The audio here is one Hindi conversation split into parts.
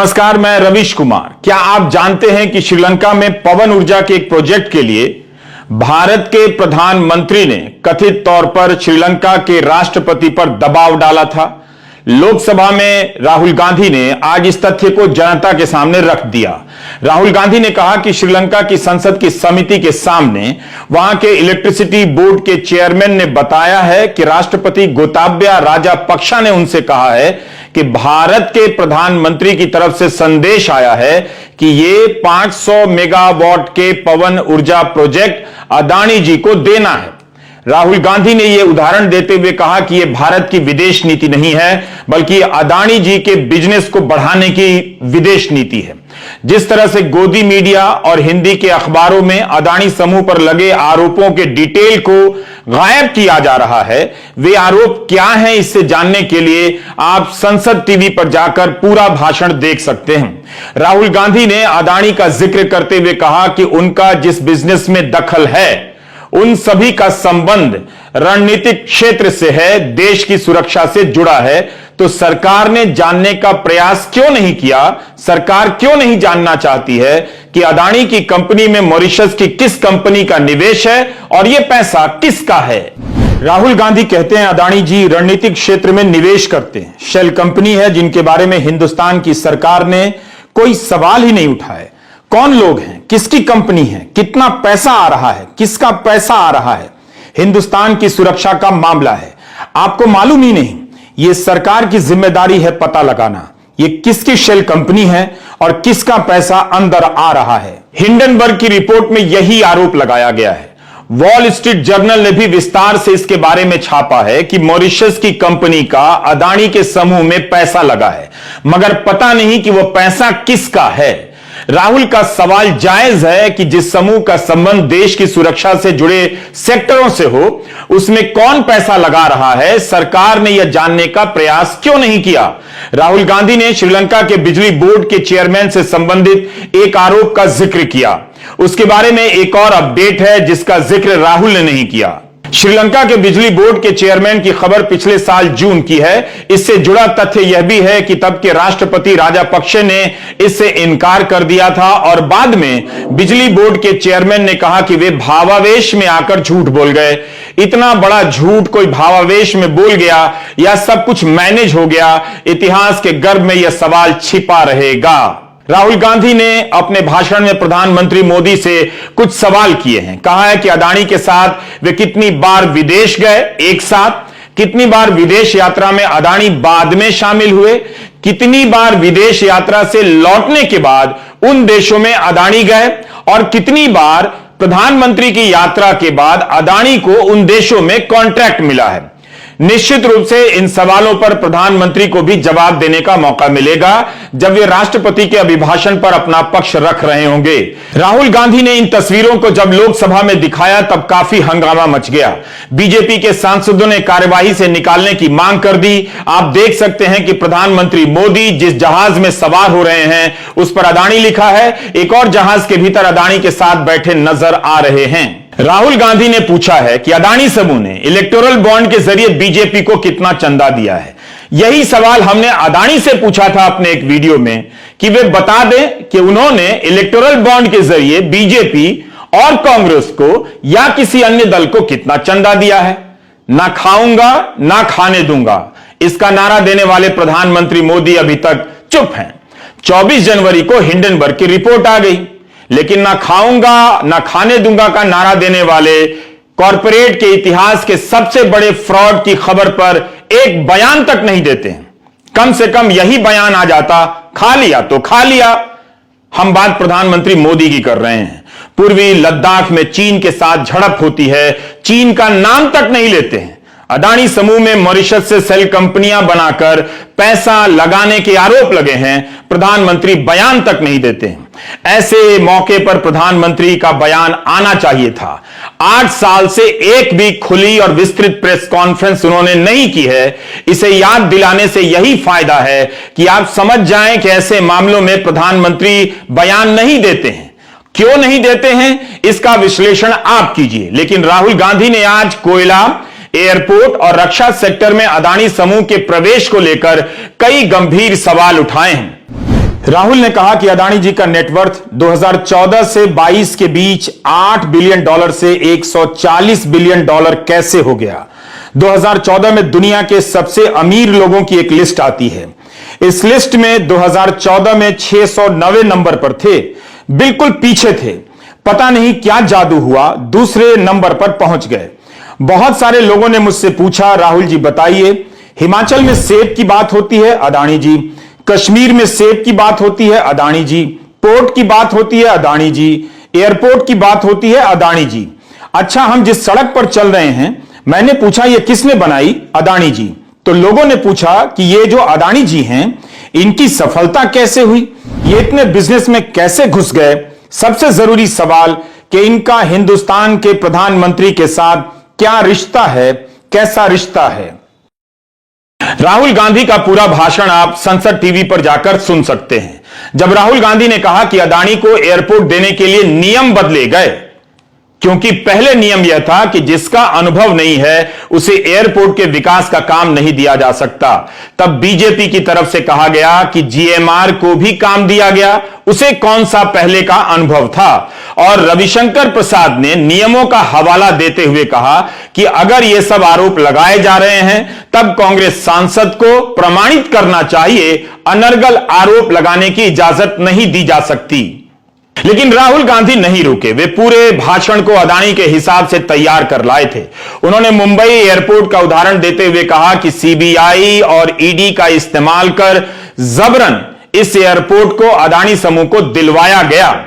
नमस्कार, मैं रवीश कुमार। क्या आप जानते हैं कि श्रीलंका में पवन ऊर्जा के एक प्रोजेक्ट के लिए भारत के प्रधानमंत्री ने कथित तौर पर श्रीलंका के राष्ट्रपति पर दबाव डाला था। लोकसभा में राहुल गांधी ने आज इस तथ्य को जनता के सामने रख दिया। राहुल गांधी ने कहा कि श्रीलंका की संसद की समिति के सामने वहां के इलेक्ट्रिसिटी बोर्ड के चेयरमैन ने बताया है कि राष्ट्रपति गोताबाया राजपक्षा ने उनसे कहा है कि भारत के प्रधानमंत्री की तरफ से संदेश आया है कि ये 500 मेगावाट के पवन ऊर्जा प्रोजेक्ट अदानी जी को देना है। राहुल गांधी ने यह उदाहरण देते हुए कहा कि यह भारत की विदेश नीति नहीं है, बल्कि अदानी जी के बिजनेस को बढ़ाने की विदेश नीति है। जिस तरह से गोदी मीडिया और हिंदी के अखबारों में अदानी समूह पर लगे आरोपों के डिटेल को गायब किया जा रहा है, वे आरोप क्या हैं, इससे जानने के लिए आप संसद टीवी पर जाकर पूरा भाषण देख सकते हैं। राहुल गांधी ने अदानी का जिक्र करते हुए कहा कि उनका जिस बिजनेस में दखल है उन सभी का संबंध रणनीतिक क्षेत्र से है, देश की सुरक्षा से जुड़ा है। तो सरकार ने जानने का प्रयास क्यों नहीं किया? सरकार क्यों नहीं जानना चाहती है कि अदानी की कंपनी में मॉरिशस की किस कंपनी का निवेश है और यह पैसा किसका है? राहुल गांधी कहते हैं अदानी जी रणनीतिक क्षेत्र में निवेश करते हैं। शेल कंपनी है जिनके बारे में हिंदुस्तान की सरकार ने कोई सवाल ही नहीं उठाया। कौन लोग हैं, किसकी कंपनी है, कितना पैसा आ रहा है, किसका पैसा आ रहा है, हिंदुस्तान की सुरक्षा का मामला है। आपको मालूम ही नहीं, यह सरकार की जिम्मेदारी है पता लगाना ये किसकी शेल कंपनी है और किसका पैसा अंदर आ रहा है। हिंडनबर्ग की रिपोर्ट में यही आरोप लगाया गया है। वॉल स्ट्रीट जर्नल ने भी विस्तार से इसके बारे में छापा है कि मॉरिशस की कंपनी का अदानी के समूह में पैसा लगा है, मगर पता नहीं कि वह पैसा किसका है। राहुल का सवाल जायज है कि जिस समूह का संबंध देश की सुरक्षा से जुड़े सेक्टरों से हो, उसमें कौन पैसा लगा रहा है, सरकार ने यह जानने का प्रयास क्यों नहीं किया? राहुल गांधी ने श्रीलंका के बिजली बोर्ड के चेयरमैन से संबंधित एक आरोप का जिक्र किया। उसके बारे में एक और अपडेट है जिसका जिक्र राहुल ने नहीं किया। श्रीलंका के बिजली बोर्ड के चेयरमैन की खबर पिछले साल जून की है। इससे जुड़ा तथ्य यह भी है कि तब के राष्ट्रपति राजपक्षे ने इससे इनकार कर दिया था और बाद में बिजली बोर्ड के चेयरमैन ने कहा कि वे भावावेश में आकर झूठ बोल गए। इतना बड़ा झूठ कोई भावावेश में बोल गया या सब कुछ मैनेज हो गया? इतिहास के गर्भ में यह सवाल छिपा रहेगा। राहुल गांधी ने अपने भाषण में प्रधानमंत्री मोदी से कुछ सवाल किए हैं। कहा है कि अदानी के साथ वे कितनी बार विदेश गए एक साथ, कितनी बार विदेश यात्रा में अदानी बाद में शामिल हुए, कितनी बार विदेश यात्रा से लौटने के बाद उन देशों में अदानी गए और कितनी बार प्रधानमंत्री की यात्रा के बाद अदानी को उन देशों में कॉन्ट्रैक्ट मिला है। निश्चित रूप से इन सवालों पर प्रधानमंत्री को भी जवाब देने का मौका मिलेगा जब वे राष्ट्रपति के अभिभाषण पर अपना पक्ष रख रहे होंगे। राहुल गांधी ने इन तस्वीरों को जब लोकसभा में दिखाया तब काफी हंगामा मच गया। बीजेपी के सांसदों ने कार्यवाही से निकालने की मांग कर दी। आप देख सकते हैं कि प्रधानमंत्री मोदी जिस जहाज में सवार हो रहे हैं उस पर अदानी लिखा है, एक और जहाज के भीतर अदानी के साथ बैठे नजर आ रहे हैं। राहुल गांधी ने पूछा है कि अदानी समूह ने इलेक्टोरल बॉन्ड के जरिए बीजेपी को कितना चंदा दिया है। यही सवाल हमने अदानी से पूछा था अपने एक वीडियो में कि वे बता दें कि उन्होंने इलेक्टोरल बॉन्ड के जरिए बीजेपी और कांग्रेस को या किसी अन्य दल को कितना चंदा दिया है। ना खाऊंगा ना खाने दूंगा, इसका नारा देने वाले प्रधानमंत्री मोदी अभी तक चुप हैं। 24 जनवरी को हिंडनबर्ग की रिपोर्ट आ गई, लेकिन ना खाऊंगा ना खाने दूंगा का नारा देने वाले कॉरपोरेट के इतिहास के सबसे बड़े फ्रॉड की खबर पर एक बयान तक नहीं देते हैं। कम से कम यही बयान आ जाता, खा लिया तो खा लिया। हम बात प्रधानमंत्री मोदी की कर रहे हैं। पूर्वी लद्दाख में चीन के साथ झड़प होती है, चीन का नाम तक नहीं लेते हैं। अदानी समूह में मॉरिशस से सेल कंपनियां बनाकर पैसा लगाने के आरोप लगे हैं, प्रधानमंत्री बयान तक नहीं देते हैं। ऐसे मौके पर प्रधानमंत्री का बयान आना चाहिए था। 8 साल से एक भी खुली और विस्तृत प्रेस कॉन्फ्रेंस उन्होंने नहीं की है। इसे याद दिलाने से यही फायदा है कि आप समझ जाएं कि ऐसे मामलों में प्रधानमंत्री बयान नहीं देते हैं। क्यों नहीं देते हैं इसका विश्लेषण आप कीजिए। लेकिन राहुल गांधी ने आज कोयला, एयरपोर्ट और रक्षा सेक्टर में अदानी समूह के प्रवेश को लेकर कई गंभीर सवाल उठाए हैं। राहुल ने कहा कि अदानी जी का नेटवर्थ 2014 से 22 के बीच $8 बिलियन से $140 बिलियन कैसे हो गया। 2014 में दुनिया के सबसे अमीर लोगों की एक लिस्ट आती है। इस लिस्ट में 2014 में 690 नंबर पर थे, बिल्कुल पीछे थे। पता नहीं क्या जादू हुआ, दूसरे नंबर पर पहुंच गए। बहुत सारे लोगों ने मुझसे पूछा, राहुल जी बताइए, हिमाचल में सेब की बात होती है, अदानी जी। कश्मीर में सेब की बात होती है, अदानी जी। पोर्ट की बात होती है, अदानी जी। एयरपोर्ट की बात होती है, अदानी जी। अच्छा, हम जिस सड़क पर चल रहे हैं, मैंने पूछा ये किसने बनाई, अदानी जी। तो लोगों ने पूछा कि ये जो अदानी जी हैं, इनकी सफलता कैसे हुई, ये इतने बिजनेस में कैसे घुस गए। सबसे जरूरी सवाल कि इनका हिंदुस्तान के प्रधानमंत्री के साथ क्या रिश्ता है, कैसा रिश्ता है। राहुल गांधी का पूरा भाषण आप संसद टीवी पर जाकर सुन सकते हैं। जब राहुल गांधी ने कहा कि अदानी को एयरपोर्ट देने के लिए नियम बदले गए, क्योंकि पहले नियम यह था कि जिसका अनुभव नहीं है उसे एयरपोर्ट के विकास का काम नहीं दिया जा सकता। तब बीजेपी की तरफ से कहा गया कि जीएमआर को भी काम दिया गया, उसे कौन सा पहले का अनुभव था। और रविशंकर प्रसाद ने नियमों का हवाला देते हुए कहा कि अगर यह सब आरोप लगाए जा रहे हैं तब कांग्रेस सांसद को प्रमाणित करना चाहिए, अनर्गल आरोप लगाने की इजाजत नहीं दी जा सकती। लेकिन राहुल गांधी नहीं रुके, वे पूरे भाषण को अदानी के हिसाब से तैयार कर लाए थे। उन्होंने मुंबई एयरपोर्ट का उदाहरण देते हुए कहा कि सीबीआई और ईडी का इस्तेमाल कर जबरन इस एयरपोर्ट को अदानी समूह को दिलवाया गया।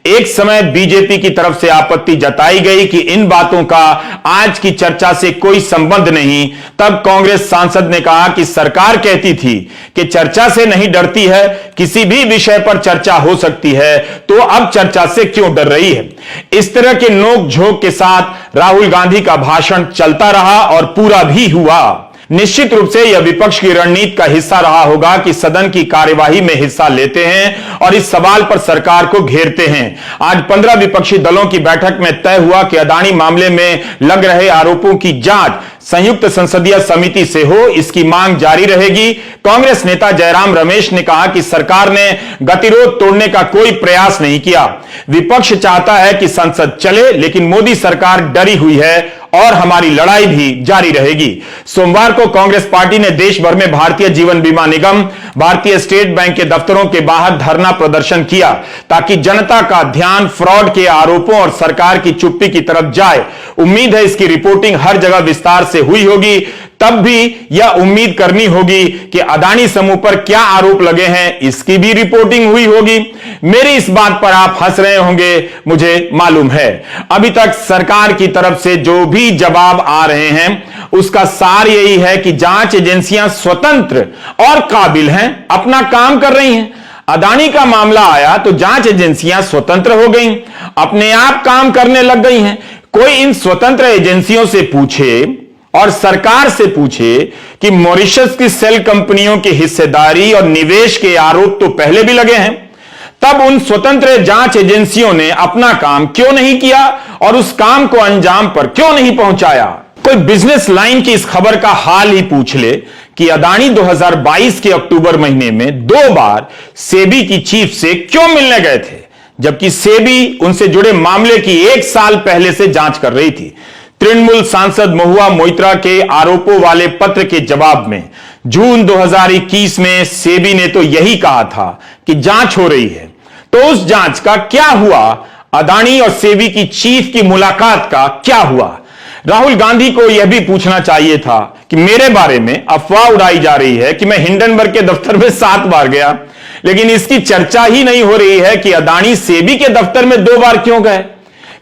एक समय बीजेपी की तरफ से आपत्ति जताई गई कि इन बातों का आज की चर्चा से कोई संबंध नहीं। तब कांग्रेस सांसद ने कहा कि सरकार कहती थी कि चर्चा से नहीं डरती है, किसी भी विषय पर चर्चा हो सकती है, तो अब चर्चा से क्यों डर रही है। इस तरह के नोक झोंक के साथ राहुल गांधी का भाषण चलता रहा और पूरा भी हुआ। निश्चित रूप से यह विपक्ष की रणनीति का हिस्सा रहा होगा कि सदन की कार्यवाही में हिस्सा लेते हैं और इस सवाल पर सरकार को घेरते हैं। आज 15 विपक्षी दलों की बैठक में तय हुआ कि अदानी मामले में लग रहे आरोपों की जांच संयुक्त संसदीय समिति से हो, इसकी मांग जारी रहेगी। कांग्रेस नेता जयराम रमेश ने कहा कि सरकार ने गतिरोध तोड़ने का कोई प्रयास नहीं किया। विपक्ष चाहता है कि संसद चले, लेकिन मोदी सरकार डरी हुई है और हमारी लड़ाई भी जारी रहेगी। सोमवार को कांग्रेस पार्टी ने देश भर में भारतीय जीवन बीमा निगम, भारतीय स्टेट बैंक के दफ्तरों के बाहर धरना प्रदर्शन किया ताकि जनता का ध्यान फ्रॉड के आरोपों और सरकार की चुप्पी की तरफ जाए। उम्मीद है इसकी रिपोर्टिंग हर जगह विस्तार से हुई होगी। तब भी यह उम्मीद करनी होगी कि अदानी समूह पर क्या आरोप लगे हैं, इसकी भी रिपोर्टिंग हुई होगी। मेरी इस बात पर आप हंस रहे होंगे, मुझे मालूम है। अभी तक सरकार की तरफ से जो भी जवाब आ रहे हैं उसका सार यही है कि जांच एजेंसियां स्वतंत्र और काबिल हैं, अपना काम कर रही हैं। अदानी का मामला आया तो जांच एजेंसियां स्वतंत्र हो गई, अपने आप काम करने लग गई हैं। कोई इन स्वतंत्र एजेंसियों से पूछे और सरकार से पूछे कि मॉरिशस की सेल कंपनियों की हिस्सेदारी और निवेश के आरोप तो पहले भी लगे हैं, तब उन स्वतंत्र जांच एजेंसियों ने अपना काम क्यों नहीं किया और उस काम को अंजाम पर क्यों नहीं पहुंचाया। कोई बिजनेस लाइन की इस खबर का हाल ही पूछ ले कि अदानी 2022 के अक्टूबर महीने में 2 बार सेबी की चीफ से क्यों मिलने गए थे, जबकि सेबी उनसे जुड़े मामले की 1 साल पहले से जांच कर रही थी। तृणमूल सांसद महुआ मोइत्रा के आरोपों वाले पत्र के जवाब में जून 2021 में सेबी ने तो यही कहा था कि जांच हो रही है। तो उस जांच का क्या हुआ, अदानी और सेबी की चीफ की मुलाकात का क्या हुआ। राहुल गांधी को यह भी पूछना चाहिए था कि मेरे बारे में अफवाह उड़ाई जा रही है कि मैं हिंडनबर्ग के दफ्तर में 7 बार गया, लेकिन इसकी चर्चा ही नहीं हो रही है कि अदानी सेबी के दफ्तर में 2 बार क्यों गए।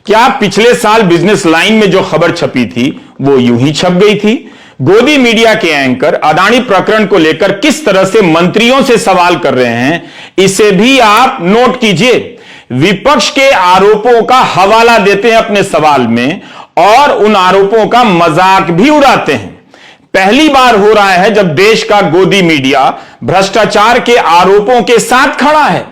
क्या पिछले साल बिजनेस लाइन में जो खबर छपी थी वो यूं ही छप गई थी। गोदी मीडिया के एंकर अदानी प्रकरण को लेकर किस तरह से मंत्रियों से सवाल कर रहे हैं, इसे भी आप नोट कीजिए। विपक्ष के आरोपों का हवाला देते हैं अपने सवाल में और उन आरोपों का मजाक भी उड़ाते हैं। पहली बार हो रहा है जब देश का गोदी मीडिया भ्रष्टाचार के आरोपों के साथ खड़ा है,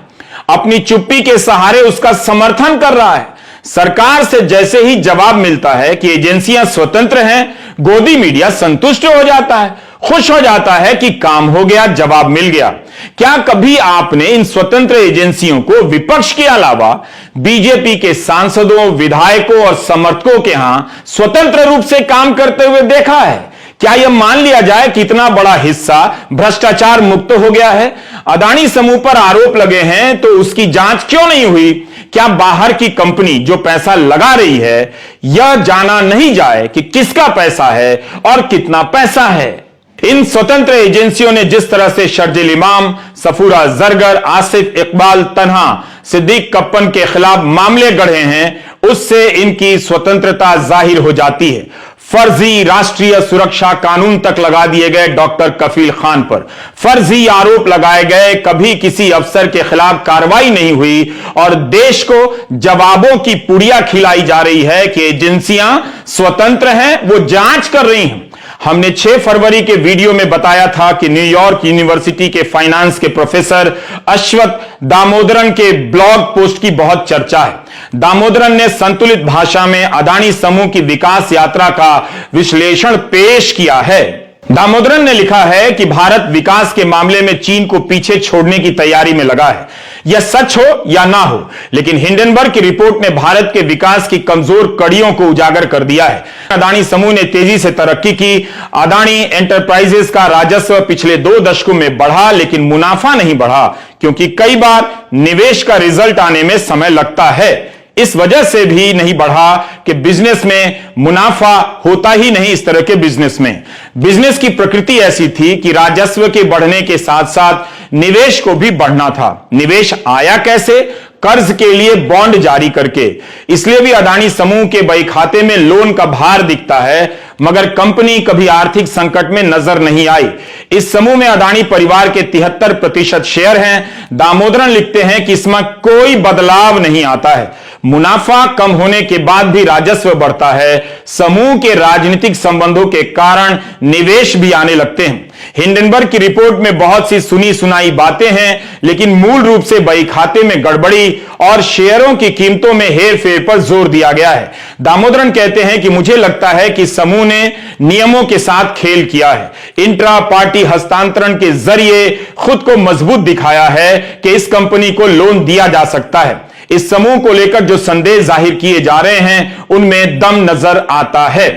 अपनी चुप्पी के सहारे उसका समर्थन कर रहा है। सरकार से जैसे ही जवाब मिलता है कि एजेंसियां स्वतंत्र हैं, गोदी मीडिया संतुष्ट हो जाता है खुश हो जाता है कि काम हो गया, जवाब मिल गया। क्या कभी आपने इन स्वतंत्र एजेंसियों को विपक्ष के अलावा बीजेपी के सांसदों, विधायकों और समर्थकों के यहां स्वतंत्र रूप से काम करते हुए देखा है? क्या यह मान लिया जाए कि इतना बड़ा हिस्सा भ्रष्टाचार मुक्त हो गया है? अदानी समूह पर आरोप लगे हैं तो उसकी जांच क्यों नहीं हुई? क्या बाहर की कंपनी जो पैसा लगा रही है, यह जाना नहीं जाए कि किसका पैसा है और कितना पैसा है? इन स्वतंत्र एजेंसियों ने जिस तरह से शर्जील इमाम, सफूरा जरगर, आसिफ इकबाल तन्हा, सिद्दीक कप्पन के खिलाफ मामले गढ़े हैं, उससे इनकी स्वतंत्रता जाहिर हो जाती है। फर्जी राष्ट्रीय सुरक्षा कानून तक लगा दिए गए डॉक्टर कफील खान पर, फर्जी आरोप लगाए गए, कभी किसी अफसर के खिलाफ कार्रवाई नहीं हुई और देश को जवाबों की पुड़िया खिलाई जा रही है कि एजेंसियां स्वतंत्र हैं, वो जांच कर रही हैं। हमने 6 फरवरी के वीडियो में बताया था कि न्यूयॉर्क यूनिवर्सिटी के फाइनेंस के प्रोफेसर अश्वथ दामोदरन के ब्लॉग पोस्ट की बहुत चर्चा है। दामोदरन ने संतुलित भाषा में अदानी समूह की विकास यात्रा का विश्लेषण पेश किया है। दामोदरन ने लिखा है कि भारत विकास के मामले में चीन को पीछे छोड़ने की तैयारी में लगा है। यह सच हो या ना हो, लेकिन हिंडनबर्ग की रिपोर्ट ने भारत के विकास की कमजोर कड़ियों को उजागर कर दिया है। अदानी समूह ने तेजी से तरक्की की। अदानी एंटरप्राइजेस का राजस्व पिछले 2 दशकों में बढ़ा, लेकिन मुनाफा नहीं बढ़ा, क्योंकि कई बार निवेश का रिजल्ट आने में समय लगता है। इस वजह से भी नहीं बढ़ा कि बिजनेस में मुनाफा होता ही नहीं। इस तरह के बिजनेस में बिजनेस की प्रकृति ऐसी थी कि राजस्व के बढ़ने के साथ साथ निवेश को भी बढ़ना था। निवेश आया कैसे? कर्ज के लिए बॉन्ड जारी करके। इसलिए भी अदानी समूह के बही खाते में लोन का भार दिखता है, मगर कंपनी कभी आर्थिक संकट में नजर नहीं आई। इस समूह में अदानी परिवार के 73% शेयर हैं। दामोदरन लिखते हैं कि इसमें कोई बदलाव नहीं आता है। मुनाफा कम होने के बाद भी राजस्व बढ़ता है। समूह के राजनीतिक संबंधों के कारण निवेश भी आने लगते हैं। हिंडनबर्ग की रिपोर्ट में बहुत सी सुनी सुनाई बातें हैं, लेकिन मूल रूप से बही खाते में गड़बड़ी और शेयरों की कीमतों में हेरफेर पर जोर दिया गया है। दामोदरन कहते हैं कि मुझे लगता है कि समूह ने नियमों के साथ खेल किया है। इंट्रा पार्टी हस्तांतरण के जरिए खुद को मजबूत दिखाया है कि इस कंपनी को लोन दिया जा सकता है। इस समूह को लेकर जो संदेह जाहिर किए जा रहे हैं, उनमें दम नजर आता है।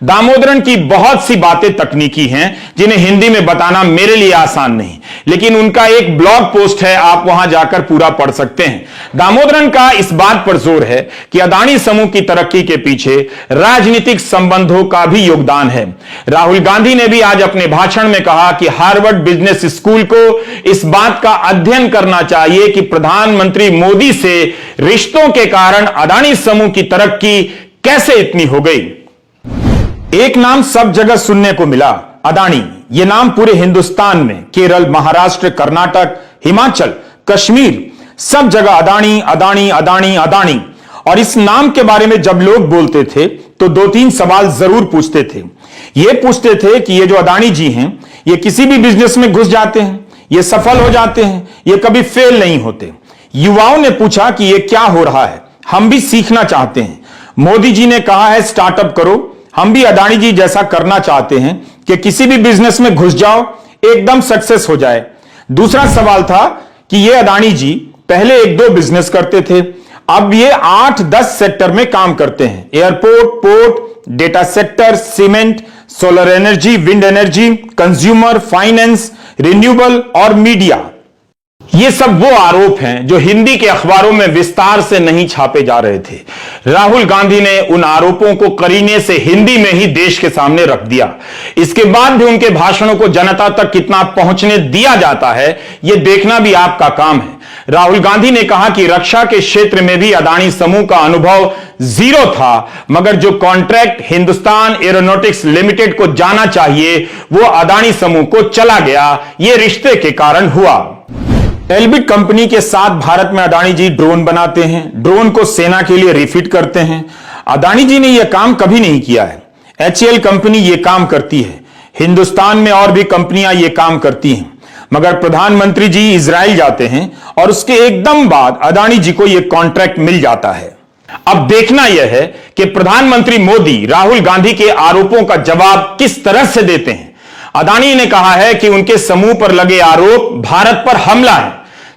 दामोदरन की बहुत सी बातें तकनीकी हैं जिन्हें हिंदी में बताना मेरे लिए आसान नहीं, लेकिन उनका एक ब्लॉग पोस्ट है, आप वहां जाकर पूरा पढ़ सकते हैं। दामोदरन का इस बात पर जोर है कि अदानी समूह की तरक्की के पीछे राजनीतिक संबंधों का भी योगदान है। राहुल गांधी ने भी आज अपने भाषण में कहा कि हार्वर्ड बिजनेस स्कूल को इस बात का अध्ययन करना चाहिए कि प्रधानमंत्री मोदी से रिश्तों के कारण अदानी समूह की तरक्की कैसे इतनी हो गई। एक नाम सब जगह सुनने को मिला, अदानी। यह नाम पूरे हिंदुस्तान में, केरल, महाराष्ट्र, कर्नाटक, हिमाचल, कश्मीर, सब जगह अदानी अदानी अदानी अदानी। और इस नाम के बारे में जब लोग बोलते थे तो 2-3 सवाल जरूर पूछते थे। यह पूछते थे कि ये जो अदानी जी हैं, ये किसी भी बिजनेस में घुस जाते हैं, ये सफल हो जाते हैं, ये कभी फेल नहीं होते। युवाओं ने पूछा कि यह क्या हो रहा है, हम भी सीखना चाहते हैं। मोदी जी ने कहा है स्टार्टअप करो, हम भी अदानी जी जैसा करना चाहते हैं कि किसी भी बिजनेस में घुस जाओ, एकदम सक्सेस हो जाए। दूसरा सवाल था कि ये अदानी जी पहले 1-2 बिजनेस करते थे, अब ये 8-10 सेक्टर में काम करते हैं। Airport, port, data sector, cement, solar energy, wind energy, consumer, finance, renewable और मीडिया। ये सब वो आरोप हैं जो हिंदी के अखबारों में विस्तार से नहीं छापे जा रहे थे। राहुल गांधी ने उन आरोपों को करीने से हिंदी में ही देश के सामने रख दिया। इसके बाद भी उनके भाषणों को जनता तक कितना पहुंचने दिया जाता है, यह देखना भी आपका काम है। राहुल गांधी ने कहा कि रक्षा के क्षेत्र में भी अदानी समूह का अनुभव 0 था, मगर जो कॉन्ट्रैक्ट हिंदुस्तान एरोनॉटिक्स लिमिटेड को जाना चाहिए वो अदानी समूह को चला गया। यह रिश्ते के कारण हुआ। एल्बिट कंपनी के साथ भारत में अदानी जी ड्रोन बनाते हैं, ड्रोन को सेना के लिए रिफिट करते हैं। अदानी जी ने यह काम कभी नहीं किया है। HAL कंपनी यह काम करती है, हिंदुस्तान में और भी कंपनियां यह काम करती हैं। मगर प्रधानमंत्री जी इजराइल जाते हैं और उसके एकदम बाद अदानी जी को यह कॉन्ट्रैक्ट मिल जाता है। अब देखना यह है कि प्रधानमंत्री मोदी राहुल गांधी के आरोपों का जवाब किस तरह से देते हैं। अदानी ने कहा है कि उनके समूह पर लगे आरोप भारत पर हमला है।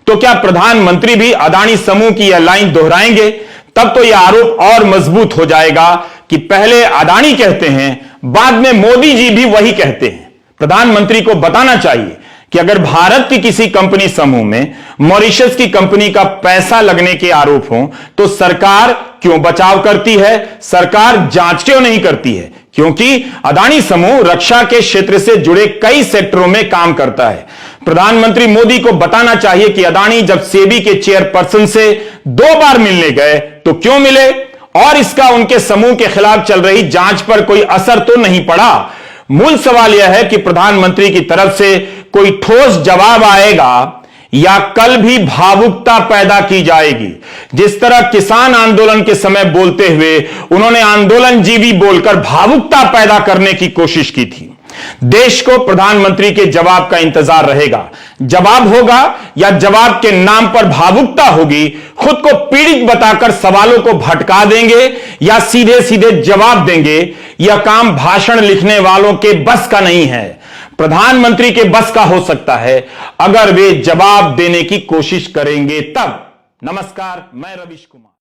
तो क्या प्रधानमंत्री भी अदानी समूह की यह लाइन दोहराएंगे? तब तो यह आरोप और मजबूत हो जाएगा कि पहले अदानी कहते हैं, बाद में मोदी जी भी वही कहते हैं। प्रधानमंत्री को बताना चाहिए कि अगर भारत की किसी कंपनी समूह में मॉरिशस की कंपनी का पैसा लगने के आरोप हो तो सरकार क्यों बचाव करती है, सरकार जांच क्यों नहीं करती है? क्योंकि अदानी समूह रक्षा के क्षेत्र से जुड़े कई सेक्टरों में काम करता है। प्रधानमंत्री मोदी को बताना चाहिए कि अदानी जब सेबी के चेयरपर्सन से 2 बार मिलने गए तो क्यों मिले और इसका उनके समूह के खिलाफ चल रही जांच पर कोई असर तो नहीं पड़ा। मूल सवाल यह है कि प्रधानमंत्री की तरफ से कोई ठोस जवाब आएगा या कल भी भावुकता पैदा की जाएगी। जिस तरह किसान आंदोलन के समय बोलते हुए उन्होंने आंदोलन जीवी बोलकर भावुकता पैदा करने की कोशिश की थी। देश को प्रधानमंत्री के जवाब का इंतजार रहेगा। जवाब होगा या जवाब के नाम पर भावुकता होगी, खुद को पीड़ित बताकर सवालों को भटका देंगे या सीधे सीधे जवाब देंगे। यह काम भाषण लिखने वालों के बस का नहीं है, प्रधानमंत्री के बस का हो सकता है अगर वे जवाब देने की कोशिश करेंगे तब। नमस्कार, मैं रविश कुमार।